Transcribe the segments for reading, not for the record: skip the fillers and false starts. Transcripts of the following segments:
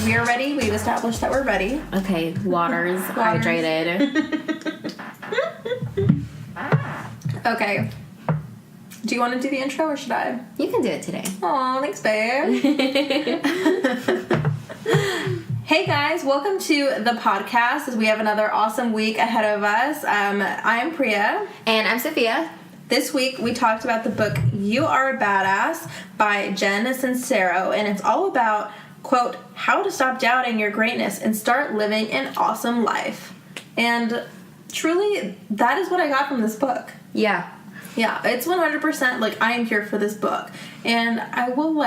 we are ready. We've established that we're ready. Okay, water's hydrated. Okay. Do you want to do the intro or should I? You can do it today. Aw, thanks, babe. Hey guys, welcome to the podcast as we have another awesome week ahead of us. I'm Priya. And I'm Sofia. This week we talked about the book You Are a Badass by Jen Sincero, and it's all about, quote, how to stop doubting your greatness and start living an awesome life. And truly, that is what I got from this book. Yeah. Yeah, it's 100% like I am here for this book. And I will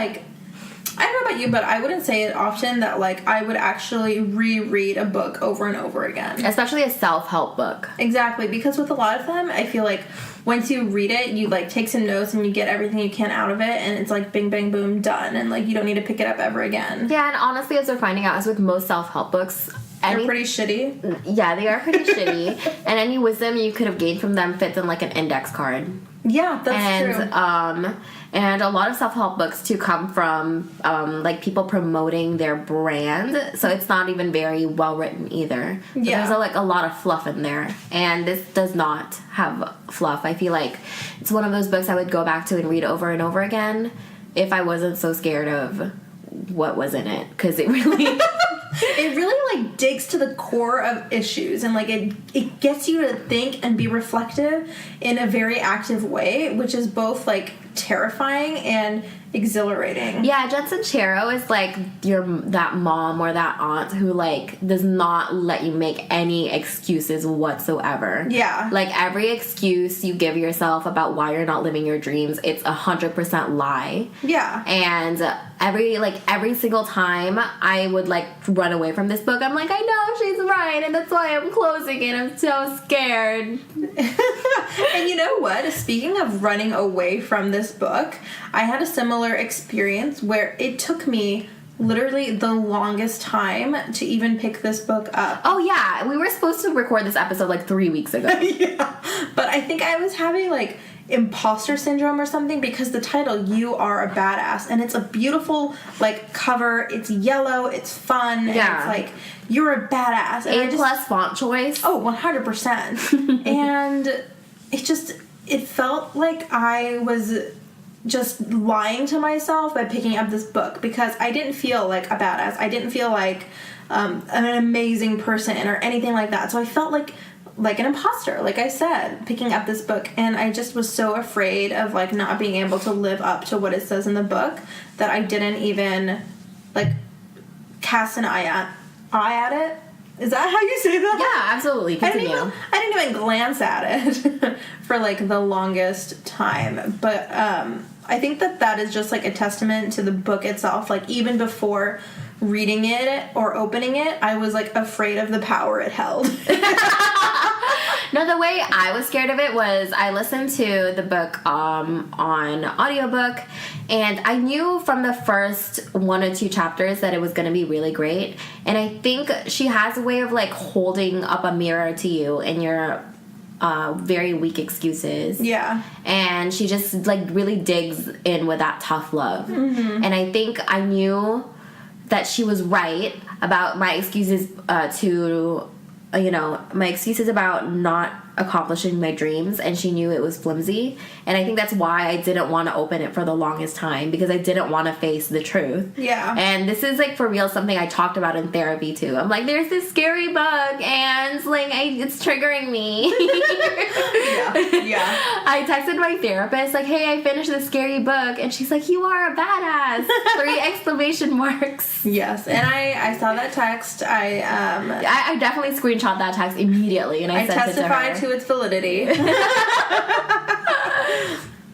I don't know about you, but I wouldn't say it often that I would actually reread a book over and over again. Especially a self-help book. Exactly, because with a lot of them, I feel like once you read it, you take some notes and you get everything you can out of it, and it's bing, bang, boom, done, and you don't need to pick it up ever again. Yeah, and honestly, as we're finding out, as with most self-help books, they're pretty shitty. Yeah, they are pretty shitty. And any wisdom you could have gained from them fits in an index card. Yeah, that's true. And a lot of self-help books too come from people promoting their brand, so it's not even very well written either. So yeah, there's a lot of fluff in there, and this does not have fluff. I feel like it's one of those books I would go back to and read over and over again if I wasn't so scared of what was in it, because it really it really digs to the core of issues, and it gets you to think and be reflective in a very active way, which is both terrifying and exhilarating. Yeah, Jen Sincero is that mom or that aunt who does not let you make any excuses whatsoever. Yeah. Every excuse you give yourself about why you're not living your dreams, it's 100% lie. Yeah. And every single time I would run away from this book, I'm I know she's right, and that's why I'm closing it. I'm so scared. And you know what? Speaking of running away from this book, I had a similar experience where it took me literally the longest time to even pick this book up. Oh yeah, we were supposed to record this episode 3 weeks ago. Yeah, but I think I was having imposter syndrome or something, because the title You Are a Badass, and it's a beautiful cover. It's yellow, it's fun, yeah, and it's you're a badass. And A+ font choice. Oh, 100%. And it felt like I was just lying to myself by picking up this book, because I didn't feel like a badass. I didn't feel like an amazing person or anything like that. So I felt like an imposter, like I said, picking up this book. And I just was so afraid of not being able to live up to what it says in the book that I didn't even cast an eye at it. Is that how you say that? Yeah, absolutely. Continue. I didn't even glance at it for the longest time. But I think that is just a testament to the book itself. Even before reading it or opening it, I was afraid of the power it held. No, the way I was scared of it was I listened to the book on audiobook, and I knew from the first 1 or 2 chapters that it was going to be really great. And I think she has a way of holding up a mirror to you and your very weak excuses. Yeah. And she just really digs in with that tough love. Mm-hmm. And I think I knew that she was right about my excuses my excuses about not accomplishing my dreams, and she knew it was flimsy. And I think that's why I didn't want to open it for the longest time, because I didn't want to face the truth. Yeah. And this is for real something I talked about in therapy too. I'm there's this scary book, and it's triggering me. Yeah. I texted my therapist hey, I finished this scary book, and she's you are a badass. 3 exclamation marks. Yes, and I saw that text. I definitely screenshot that text immediately, and I sent it to her. To its validity.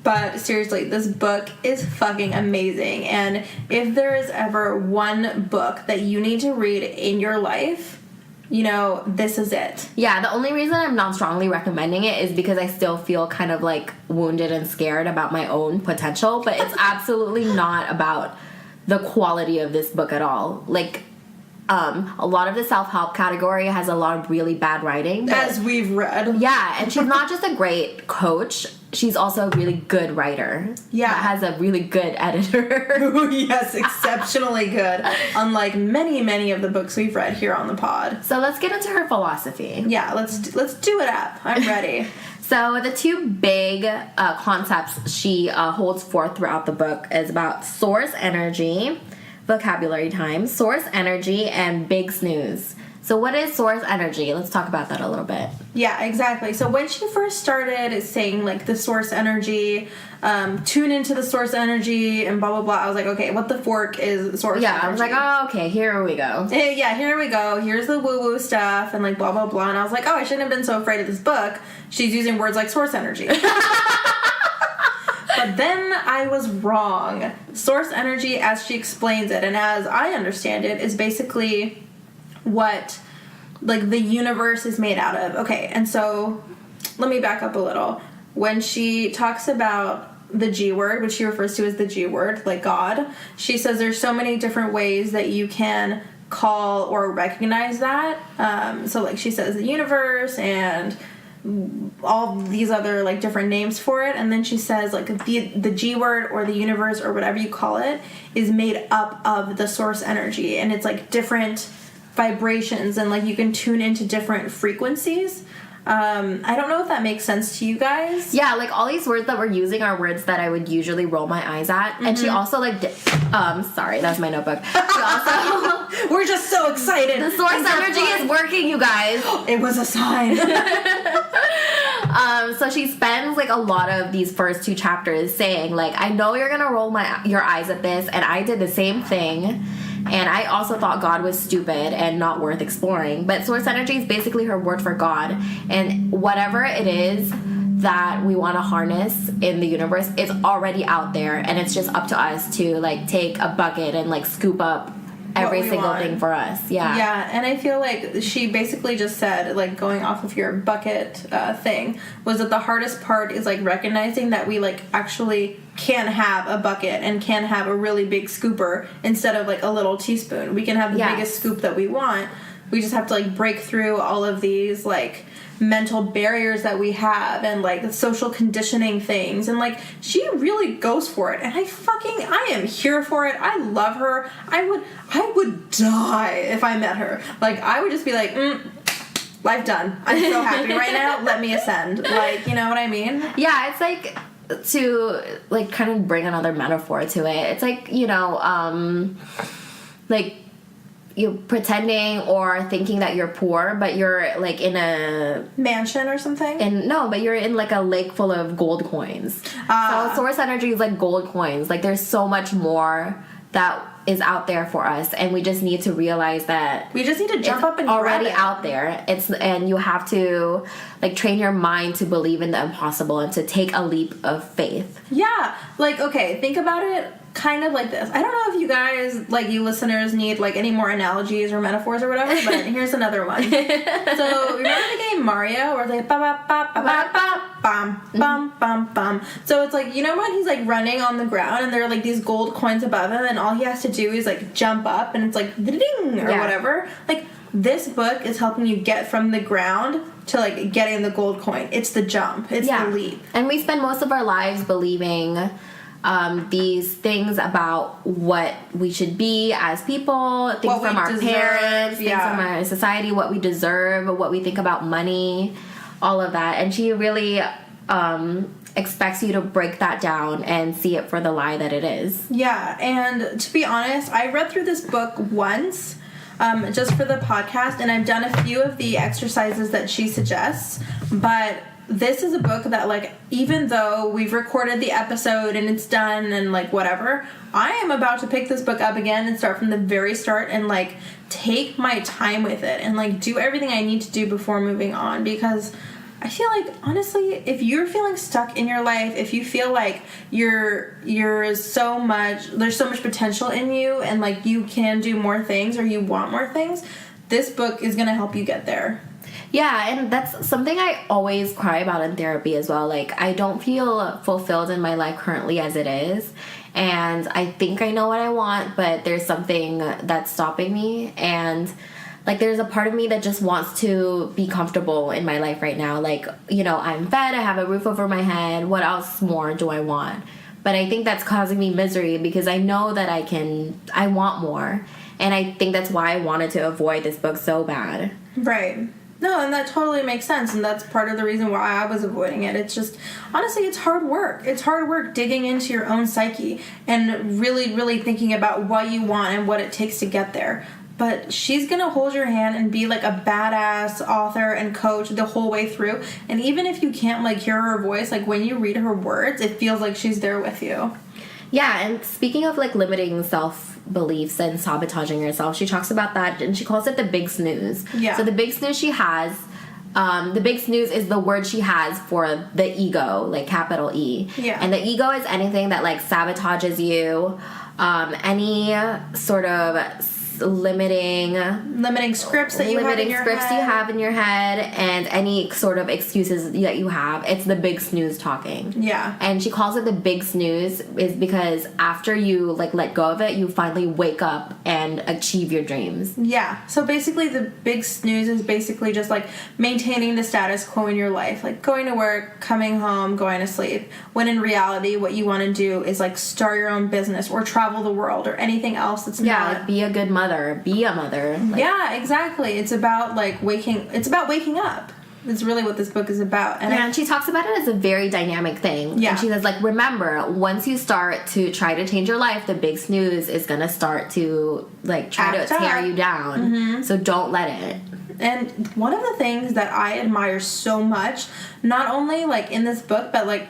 But seriously, this book is fucking amazing, and if there is ever one book that you need to read in your life, this is it. Yeah, the only reason I'm not strongly recommending it is because I still feel kind of wounded and scared about my own potential, but it's absolutely not about the quality of this book at all. A lot of the self-help category has a lot of really bad writing. As we've read. Yeah, and she's not just a great coach. she's also a really good writer. Yeah. That has a really good editor. Yes, exceptionally good. Unlike many of the books we've read here on the pod. So let's get into her philosophy. Yeah, let's do it up. I'm ready. So the two big concepts she holds forth throughout the book is about source energy, vocabulary time, source energy, and big snooze. So what is source energy? Let's talk about that a little bit. Yeah, exactly. So when she first started saying, like, the source energy, tune into the source energy, and blah, blah, blah, I was like, okay, what the fork is source energy? Yeah, I was like, oh, okay, here we go. Yeah, here we go. Here's the woo-woo stuff, and, like, blah, blah, blah. And I was like, oh, I shouldn't have been so afraid of this book. She's using words like source energy. But then I was wrong. Source energy, as she explains it, and as I understand it, is basically what, like, the universe is made out of. Okay, and so let me back up a little. When she talks about the G word, which she refers to as the G word, like God, she says there's so many different ways that you can call or recognize that. So, like, she says the universe and all these other, like, different names for it, and then she says, like, the G word or the universe or whatever you call it is made up of the source energy, and it's, like, different vibrations, and, like, you can tune into different frequencies. I don't know if that makes sense to you guys. Yeah, like, all these words that we're using are words that I would usually roll my eyes at. Mm-hmm. And she also, like, sorry, that was my notebook. She also... We're just so excited. The source energy is working, you guys. It was a sign. So she spends, like, a lot of these first two chapters saying, like, I know you're gonna roll your eyes at this, and I did the same thing. And I also thought God was stupid and not worth exploring. But source energy is basically her word for God. And whatever it is that we want to harness in the universe, it's already out there. And it's just up to us to, like, take a bucket and, like, scoop up every single thing for us. Yeah. Yeah, and I feel like she basically just said, like, going off of your bucket thing, was that the hardest part is, like, recognizing that we, like, actually can have a bucket and can have a really big scooper instead of, like, a little teaspoon. We can have the biggest scoop that we want. We just have to, like, break through all of these, like, mental barriers that we have and, like, the social conditioning things, and, like, she really goes for it, and I am here for it. I love her. I would die if I met her. Like, I would just be like, life done. I'm so happy right now. Let me ascend. Like, you know what I mean? Yeah, it's like, to, like, kind of bring another metaphor to it, it's like, you know, like, you're pretending or thinking that you're poor, but you're, like, in a mansion or something. And no, but you're in, like, a lake full of gold coins. So source energy is like gold coins. Like, there's so much more that is out there for us, and we just need to realize that we just need to jump up and already grab it. out there. And you have to, like, train your mind to believe in the impossible and to take a leap of faith. Yeah, like, okay, think about it kind of like this. I don't know if you guys, like, you listeners, need, like, any more analogies or metaphors or whatever, but here's another one. So, remember the game Mario, where it's like, ba ba ba ba ba ba bum bum bum bum. So it's like, you know when he's, like, running on the ground and there are, like, these gold coins above him, and all he has to do is, like, jump up, and it's like ding or whatever. Like, this book is helping you get from the ground to, like, getting the gold coin. It's the jump. It's the leap. And we spend most of our lives believing these things about what we should be as people, things from our parents, things from our society, what we deserve, what we think about money, all of that. And she really expects you to break that down and see it for the lie that it is. Yeah, and to be honest, I read through this book once just for the podcast, and I've done a few of the exercises that she suggests, but this is a book that, like, even though we've recorded the episode and it's done and, like, whatever, I am about to pick this book up again and start from the very start and, like, take my time with it and, like, do everything I need to do before moving on, because I feel like, honestly, if you're feeling stuck in your life, if you feel like there's so much potential in you and, like, you can do more things or you want more things, this book is going to help you get there. Yeah, and that's something I always cry about in therapy as well. Like, I don't feel fulfilled in my life currently as it is, and I think I know what I want, but there's something that's stopping me, and like, there's a part of me that just wants to be comfortable in my life right now. Like, you know, I'm fed, I have a roof over my head. What else more do I want? But I think that's causing me misery because I know that I want more. And I think that's why I wanted to avoid this book so bad. Right. No, and that totally makes sense, and that's part of the reason why I was avoiding it. It's just, honestly, it's hard work. It's hard work digging into your own psyche and really, really thinking about what you want and what it takes to get there. But she's going to hold your hand and be, like, a badass author and coach the whole way through. And even if you can't, like, hear her voice, like, when you read her words, it feels like she's there with you. Yeah, and speaking of, like, limiting self-beliefs and sabotaging yourself, she talks about that, and she calls it the big snooze. Yeah. So the big snooze she has, the big snooze is the word she has for the ego, like capital E. Yeah. And the ego is anything that, like, sabotages you, any sort of limiting scripts that you have in your head. you have in your head, and any sort of excuses that you have. It's the big snooze talking. Yeah. And she calls it the big snooze is because after you, like, let go of it, you finally wake up and achieve your dreams. Yeah. So basically the big snooze is basically just, like, maintaining the status quo in your life, like going to work, coming home, going to sleep, when in reality what you want to do is, like, start your own business or travel the world or anything else that's not, like, be a good mother, be a mother. Like, yeah, exactly. It's about, like, waking up. It's really what this book is about. And she talks about it as a very dynamic thing. Yeah. And she says, like, remember, once you start to try to change your life, the big snooze is going to start to, like, try to tear you down. Mm-hmm. So don't let it. And one of the things that I admire so much, not only, like, in this book, but, like,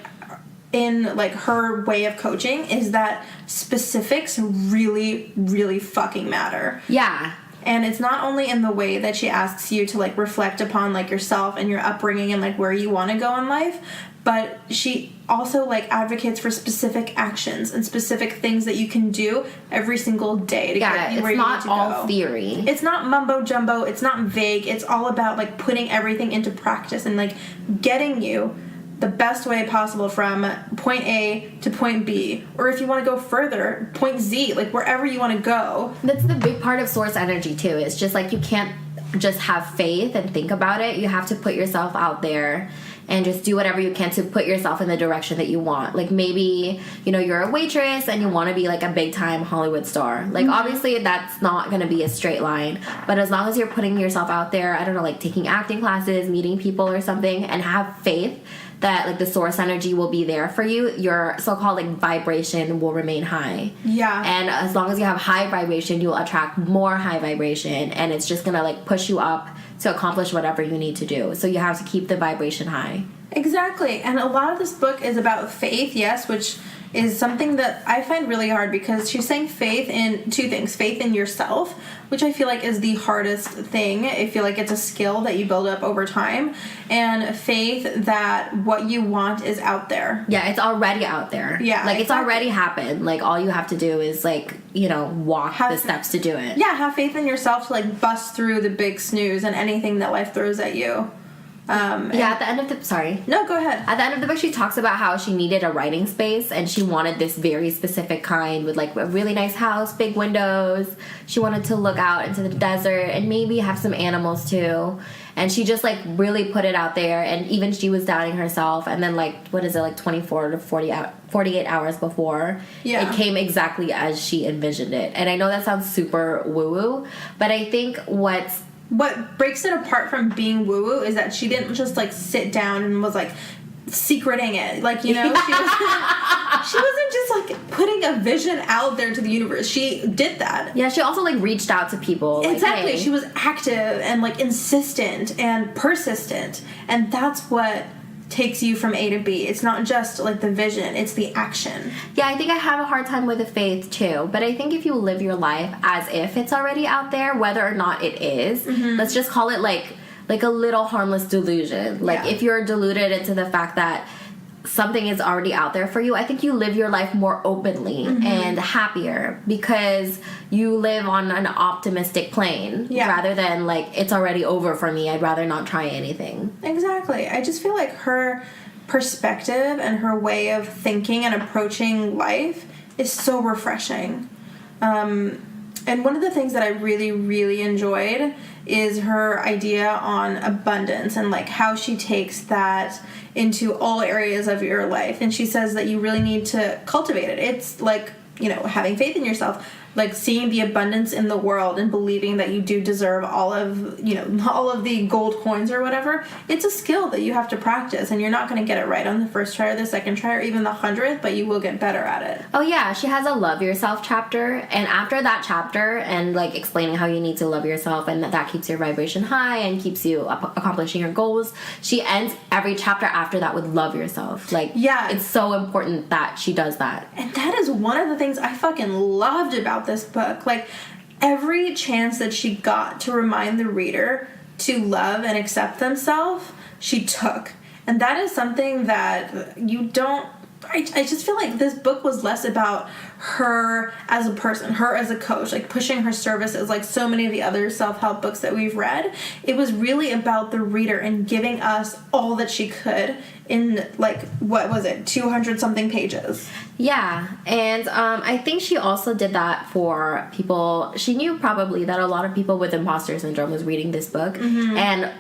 in, like, her way of coaching, is that specifics really, really fucking matter. Yeah. And it's not only in the way that she asks you to, like, reflect upon, like, yourself and your upbringing and, like, where you want to go in life, but she also, like, advocates for specific actions and specific things that you can do every single day to get you where you need to go. It's not all theory. It's not mumbo jumbo. It's not vague. It's all about, like, putting everything into practice and, like, getting you the best way possible from point A to point B, or if you want to go further, point Z, like, wherever you want to go. That's the big part of source energy too. It's just, like, you can't just have faith and think about it. You have to put yourself out there and just do whatever you can to put yourself in the direction that you want. Like, maybe, you know, you're a waitress and you want to be, like, a big time Hollywood star. Like, mm-hmm. Obviously that's not going to be a straight line, but as long as you're putting yourself out there, I don't know, like, taking acting classes, meeting people or something, and have faith that, like, the source energy will be there for you, your so-called, like, vibration will remain high. Yeah. And as long as you have high vibration, you'll attract more high vibration, and it's just gonna, like, push you up to accomplish whatever you need to do. So you have to keep the vibration high. Exactly. And a lot of this book is about faith, yes, which is something that I find really hard because she's saying faith in two things. Faith in yourself, which I feel like is the hardest thing. I feel like it's a skill that you build up over time. And faith that what you want is out there. Yeah, it's already out there. Yeah, like, it's already happened. Like, all you have to do is, like, you know, walk the steps to do it. Yeah, have faith in yourself to, like, bust through the big snooze and anything that life throws at you. At the end of the... Sorry. No, go ahead. At the end of the book, she talks about how she needed a writing space, and she wanted this very specific kind with, like, a really nice house, big windows. She wanted to look out into the desert and maybe have some animals, too. And she just, like, really put it out there, and even she was doubting herself. And then, like, what is it, like, 24 to 48 hours before, it came exactly as she envisioned it. And I know that sounds super woo-woo, but I think what breaks it apart from being woo-woo is that she didn't just, like, sit down and was, like, secreting it. Like, you know, she wasn't just, like, putting a vision out there to the universe. She did that. Yeah, she also, like, reached out to people. Exactly. Like, hey. She was active and, like, insistent and persistent. And that's what takes you from A to B. It's not just, like, the vision, it's the action. Yeah, I think I have a hard time with the faith too, but I think if you live your life as if it's already out there, whether or not it is, let's just call it like a little harmless delusion. Like, if you're deluded into the fact that something is already out there for you, I think you live your life more openly and happier because you live on an optimistic plane rather than, like, it's already over for me, I'd rather not try anything. Exactly. I just feel like her perspective and her way of thinking and approaching life is so refreshing. And one of the things that I really, really enjoyed is her idea on abundance and like how she takes that into all areas of your life. And she says that you really need to cultivate it. It's like, you know, having faith in yourself, like seeing the abundance in the world and believing that you do deserve all of, you know, all of the gold coins or whatever. It's a skill that you have to practice, and you're not going to get it right on the first try or the second try or even the 100th, but you will get better at it. Oh yeah, she has a love yourself chapter, and after that chapter and like explaining how you need to love yourself and that keeps your vibration high and keeps you accomplishing your goals, she ends every chapter after that with love yourself. Like, yeah, it's so important that she does that. And that is one of the things I fucking loved about this book. Like, every chance that she got to remind the reader to love and accept themselves, she took. And that is something that you don't... I just feel like this book was less about her as a person, her as a coach, like pushing her services like so many of the other self-help books that we've read. It was really about the reader and giving us all that she could in, like, what was it, 200 something pages. Yeah, and I think she also did that for people. She knew probably that a lot of people with imposter syndrome was reading this book, and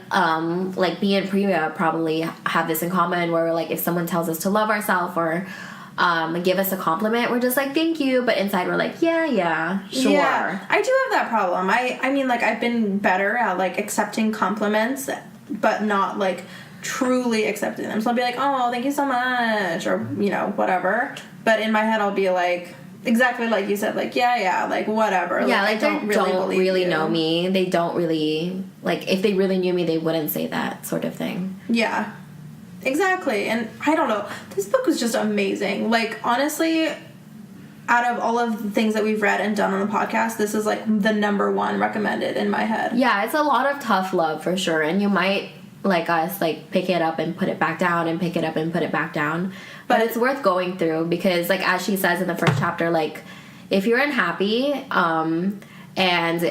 like me and Priya probably have this in common, where like if someone tells us to love ourselves or give us a compliment, we're just like, thank you, but inside we're like, yeah, sure. Yeah, I do have that problem. I mean, like, I've been better at like accepting compliments, but not like truly accepting them. So I'll be like, oh, thank you so much, or, you know, whatever. But in my head, I'll be like, exactly like you said, like, yeah, like, whatever. Yeah, like they don't really know me. They don't really, like, if they really knew me, they wouldn't say that sort of thing. Yeah, exactly. And I don't know. This book was just amazing. Like, honestly, out of all of the things that we've read and done on the podcast, this is, like, the number one recommended in my head. Yeah, it's a lot of tough love, for sure. And you might, like us, like, pick it up and put it back down and pick it up and put it back down. But it's worth going through because, like, as she says in the first chapter, like, if you're unhappy and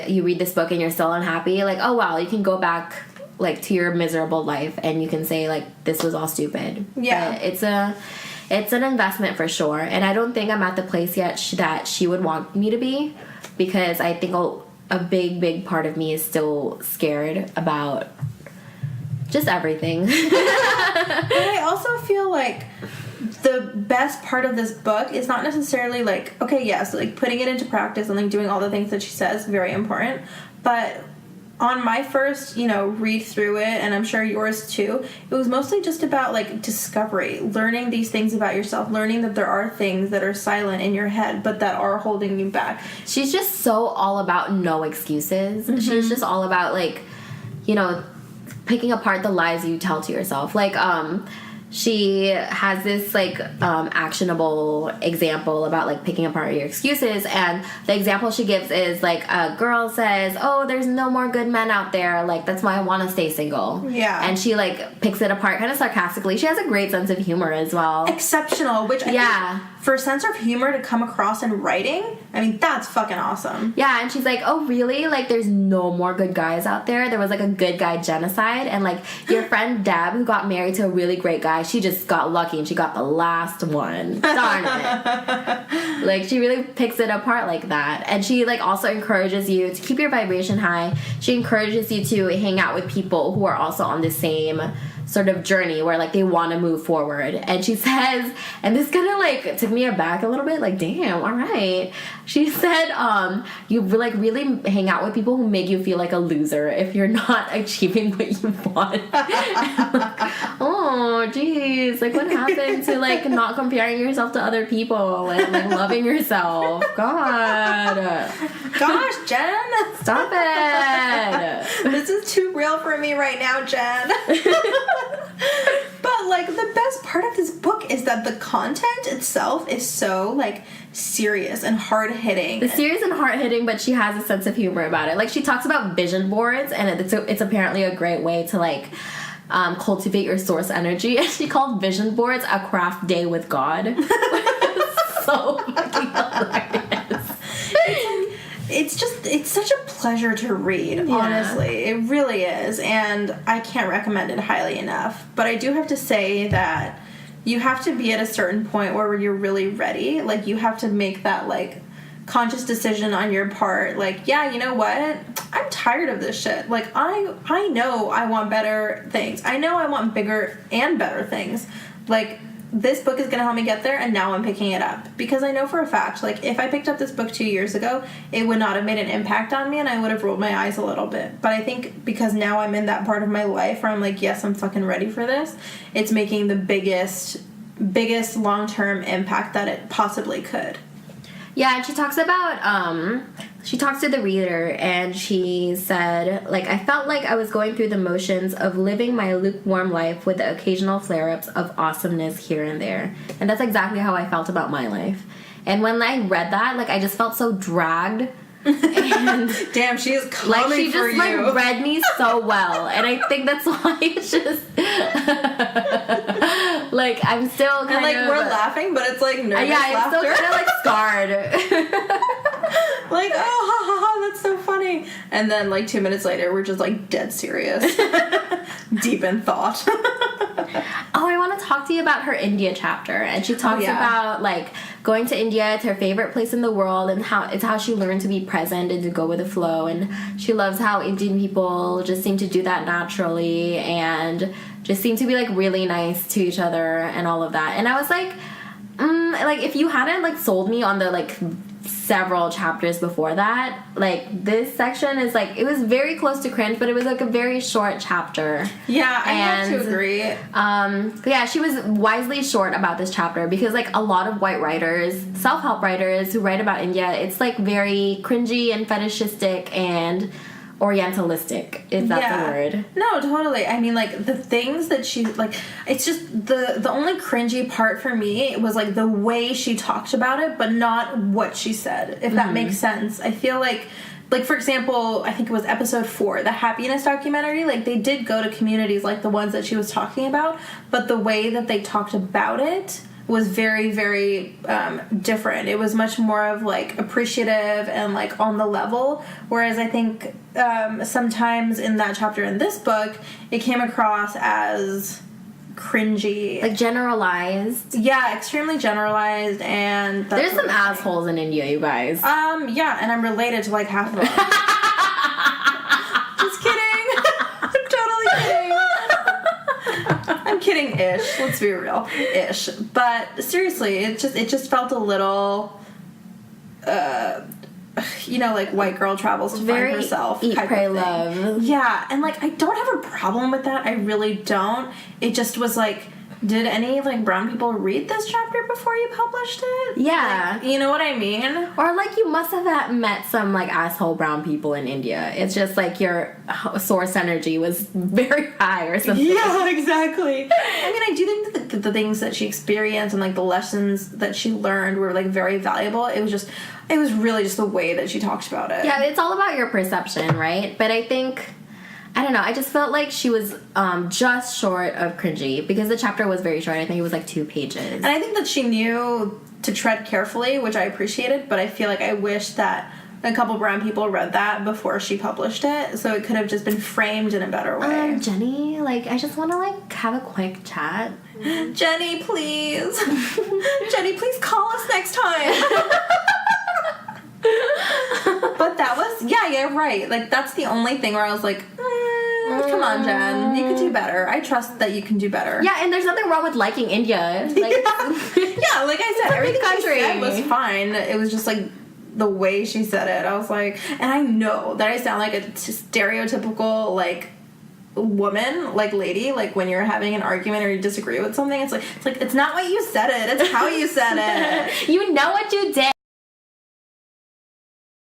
you read this book and you're still unhappy, like, oh, wow, you can go back, like, to your miserable life and you can say, like, this was all stupid. Yeah. But it's an investment for sure. And I don't think I'm at the place yet that she would want me to be, because I think a big part of me is still scared about just everything. But I also feel like the best part of this book is not necessarily like, okay, yes, like putting it into practice and like doing all the things that she says, very important. But on my first, you know, read through it, and I'm sure yours too, it was mostly just about like discovery, learning these things about yourself, learning that there are things that are silent in your head but that are holding you back. She's just so all about no excuses. She's just all about, like, you know, picking apart the lies you tell to yourself. Like, she has this, like, actionable example about, like, picking apart your excuses, and the example she gives is, like, a girl says, oh, there's no more good men out there, like, that's why I want to stay single. Yeah. And she, like, picks it apart kind of sarcastically. She has a great sense of humor as well. Exceptional, which I think for a sense of humor to come across in writing, I mean, that's fucking awesome. Yeah, and she's like, oh, really? Like, there's no more good guys out there? There was, like, a good guy genocide, and, like, your friend Deb, who got married to a really great guy, she just got lucky, and she got the last one. Darn it. Like, she really picks it apart like that. And she, like, also encourages you to keep your vibration high. She encourages you to hang out with people who are also on the same sort of journey where, like, they want to move forward. And she says, and this kind of, like, took me aback a little bit, like, damn, all right. She said, you, like, really hang out with people who make you feel like a loser if you're not achieving what you want. Oh, geez, like, what happened to, like, not comparing yourself to other people and, like, loving yourself? God. Gosh, Jen. Stop it. This is too real for me right now, Jen. But, like, the best part of this book is that the content itself is so, like, serious and hard-hitting. It's serious and hard-hitting, but she has a sense of humor about it. Like, she talks about vision boards, and it's apparently a great way to, like, cultivate your source energy. And she called vision boards a craft day with God. So fucking hilarious. It's such a pleasure to read, honestly. It really is, and I can't recommend it highly enough. But I do have to say that you have to be at a certain point where you're really ready. Like, you have to make that, like, conscious decision on your part. Like, yeah, you know what? I'm tired of this shit. Like, I know I want better things. I know I want bigger and better things. Like, this book is going to help me get there, and now I'm picking it up. Because I know for a fact, like, if I picked up this book 2 years ago, it would not have made an impact on me, and I would have rolled my eyes a little bit. But I think because now I'm in that part of my life where I'm like, yes, I'm fucking ready for this, it's making the biggest long-term impact that it possibly could. Yeah, and she talks about, she talks to the reader, and she said, like, I felt like I was going through the motions of living my lukewarm life with the occasional flare-ups of awesomeness here and there. And that's exactly how I felt about my life. And when I read that, like, I just felt so dragged. And damn, she is coming like, she for just, you. like, read me so well. And I think that's why it's just... like, I'm still kind and, like, of... we're laughing, but it's, like, nervous yeah, I'm laughter. still kind of, like, scarred. Like, oh, ha, ha, ha, that's so funny. And then, like, 2 minutes later, we're just, like, dead serious. Deep in thought. Oh, I want to talk to you about her India chapter. And she talks about, like, going to India. It's her favorite place in the world, and how she learned to be present and to go with the flow. And she loves how Indian people just seem to do that naturally and just seem to be, like, really nice to each other and all of that. And I was like, like, if you hadn't, like, sold me on the, like, several chapters before that, like, this section is, like, it was very close to cringe, but it was, like, a very short chapter. Yeah, I have to agree. Yeah, she was wisely short about this chapter because, like, a lot of white writers, self-help writers who write about India, it's, like, very cringy and fetishistic and orientalistic, if that's a word. No, totally. I mean, like, the things that she, like, it's just the only cringy part for me was, like, the way she talked about it, but not what she said, if that makes sense. I feel like, for example, I think it was episode 4, the happiness documentary, like, they did go to communities like the ones that she was talking about, but the way that they talked about it was very, very different. It was much more of, like, appreciative and, like, on the level, whereas I think sometimes in that chapter in this book, it came across as cringy. Like, generalized. Yeah, extremely generalized, and that's there's some assholes in India, you guys. Yeah, and I'm related to, like, half of them. Just kidding. I'm totally kidding. I'm kidding-ish. Let's be real. Ish. But seriously, it just felt a little, you know, like, white girl travels to very find herself. Eat, type pray, of thing. love. Yeah, and, like, I don't have a problem with that. I really don't. It just was like, did any, like, brown people read this chapter before you published it? Yeah. Like, you know what I mean? Or, like, you must have met some, like, asshole brown people in India. It's just, like, your source energy was very high or something. Yeah, exactly. I mean, I do think that the things that she experienced and, like, the lessons that she learned were, like, very valuable. It was really just the way that she talked about it. Yeah, it's all about your perception, right? But I think... I don't know, I just felt like she was just short of cringy because the chapter was very short. I think it was like 2 pages. And I think that she knew to tread carefully, which I appreciated, but I feel like I wish that a couple brown people read that before she published it, so it could have just been framed in a better way. Jenny, like, I just want to, like, have a quick chat. Jenny, please. Jenny, please call us next time. But that was, yeah, right. Like, that's the only thing where I was like, come on, Jen. You could do better. I trust that you can do better. Yeah, and there's nothing wrong with liking India. Like, yeah, like I said, everything country. she said was fine. It was just, like, the way she said it. I was like, and I know that I sound like a stereotypical, like, woman, like, lady, like, when you're having an argument or you disagree with something, it's like it's not what you said it, it's how you said it. You know what you did.